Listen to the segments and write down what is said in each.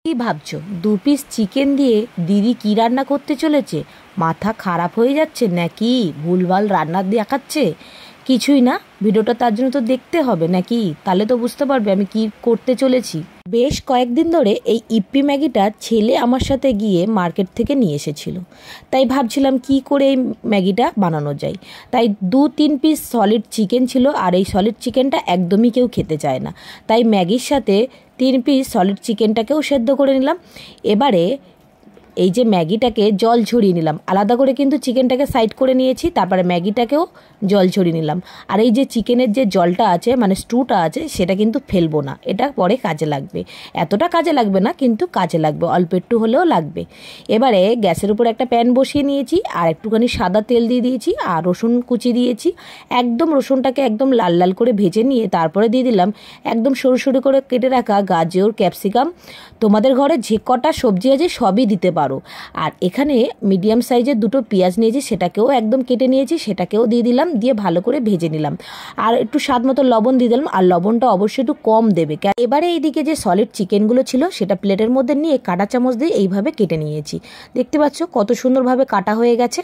কি ভাবছো, 2 piece chicken দিয়ে দিদি কি রান্না করতে চলেছে? মাথা খারাপ হয়ে যাচ্ছে নাকি? ভুলভাল রান্না দেখাচ্ছে? কিছুই না, ভিডিওটা তার জন্য তো দেখতে হবে নাকি, তাহলে তো বুঝতে পারবে আমি কি করতে চলেছি। বেশ কয়েকদিন ধরে এই ইপ্পি ম্যাগিটা ছেলে আমার সাথে গিয়ে মার্কেট থেকে নিয়ে এসেছিল, তাই ভাবছিলাম কি করে এই ম্যাগিটা বানানো যায়। তাই 2-3 পিস সলিড চিকেন ছিল, আর এই সলিড চিকেনটা একদমই কেউ খেতে চায় না, তাই ম্যাগির সাথে 3 পিস সলিড চিকেনটাকেও সেদ্ধ করে নিলাম। এবারে এই যে ম্যাগিটাকে জল ঝরিয়ে নিলাম, আলাদা করে কিন্তু চিকেনটাকে সাইড করে নিয়েছি, তারপরে ম্যাগিটাকেও জল ঝরিয়ে নিলাম। আর এই যে চিকেনের যে জলটা আছে মানে স্টুটা আছে সেটা কিন্তু ফেলবো না, এটা পরে কাজে লাগবে। এতটা কাজে লাগবে না কিন্তু কাজে লাগবে, অল্প একটু হলেও লাগবে। এবারে গ্যাসের উপর একটা প্যান বসিয়ে নিয়েছি, আর একটুখানি সাদা তেল দিয়ে দিয়েছি, আর রসুন কুচি দিয়েছি। একদম রসুনটাকে একদম লাল লাল করে ভেজে নিয়ে তারপরে দিয়ে দিলাম একদম সরু সরু করে কেটে রাখা গাজর, ক্যাপসিকাম। তোমাদের ঘরে যে কটা সবজি আছে সবই দিতে পারো। আর এখানে মিডিয়াম সাইজের 2টো পেঁয়াজ নিয়েছি, সেটাকেও একদম কেটে নিয়েছি, সেটাকেও দিয়ে দিলাম, দিয়ে ভালো করে ভেজে নিলাম। আর একটু স্বাদ মতো লবণ দিয়ে দিলাম, আর লবণটা অবশ্যই একটু কম দেবে। এবারে এইদিকে যে সলিড চিকেনগুলো ছিল সেটা প্লেটের মধ্যে নিয়ে কাঁটা চামচ দিয়ে এইভাবে কেটে নিয়েছি। দেখতে পাচ্ছ কত সুন্দরভাবে কাটা হয়ে গেছে।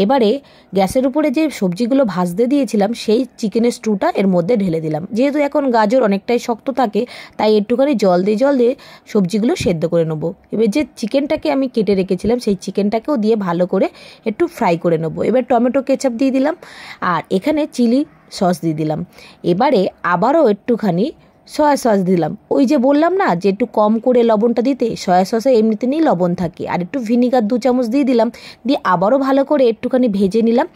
এবারে গ্যাসের উপরে যে সবজিগুলো ভাজতে দিয়েছিলাম সেই চিকেনের স্টুটা এর মধ্যে ঢেলে দিলাম। যেহেতু এখন গাজর অনেকটাই শক্ত থাকে, তাই একটুখানি জল দিয়ে সবজিগুলো সেদ্ধ করে নেবো। এবার যে চিকেনটাকে আমি কেটে রেখেছিলাম সেই চিকেনটাকেও দিয়ে ভালো করে একটু ফ্রাই করে নেবো। এবার টমেটো কেচাপ দিয়ে দিলাম, আর এখানে চিলি সস দিয়ে দিলাম। এবারে আবারও একটুখানি সয়া সস দিলাম। ওই যে বললাম না যে একটু কম করে লবণটা দিতে, সয়া সসে এমনিতে নিয়ে লবণ থাকে। আর একটু ভিনিগার 2 চামচ দিয়ে দিলাম, দিয়ে আবারও ভালো করে একটুখানি ভেজে নিলাম।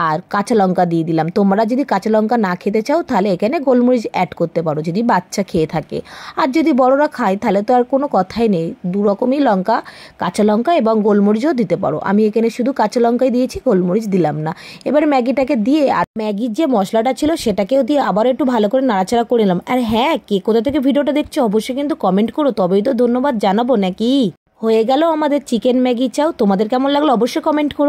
আর কাঁচা লঙ্কা দিয়ে দিলাম। তোমরা যদি কাঁচা লঙ্কা না খেতে চাও তাহলে এখানে গোলমরিচ অ্যাড করতে পারো যদি বাচ্চা খেয়ে থাকে। আর যদি বড়রা খায় তাহলে তো আর কোনো কথাই নেই, 2 রকমই লঙ্কা, কাঁচা লঙ্কা এবং গোলমরিচও দিতে পারো। আমি এখানে শুধু কাঁচা লঙ্কাই দিয়েছি, গোলমরিচ দিলাম না। এবার ম্যাগিটাকে দিয়ে আর ম্যাগির যে মশলাটা ছিল সেটাকেও দিয়ে আবার একটু ভালো করে নাড়াচাড়া করে নিলাম। আর হ্যাঁ, কে কোথা থেকে ভিডিওটা দেখছো অবশ্যই কিন্তু কমেন্ট করো, তবেই তো ধন্যবাদ জানাবো নাকি। হয়ে গেল আমাদের চিকেন ম্যাগি চাও। তোমাদের কেমন লাগলো অবশ্যই কমেন্ট করো।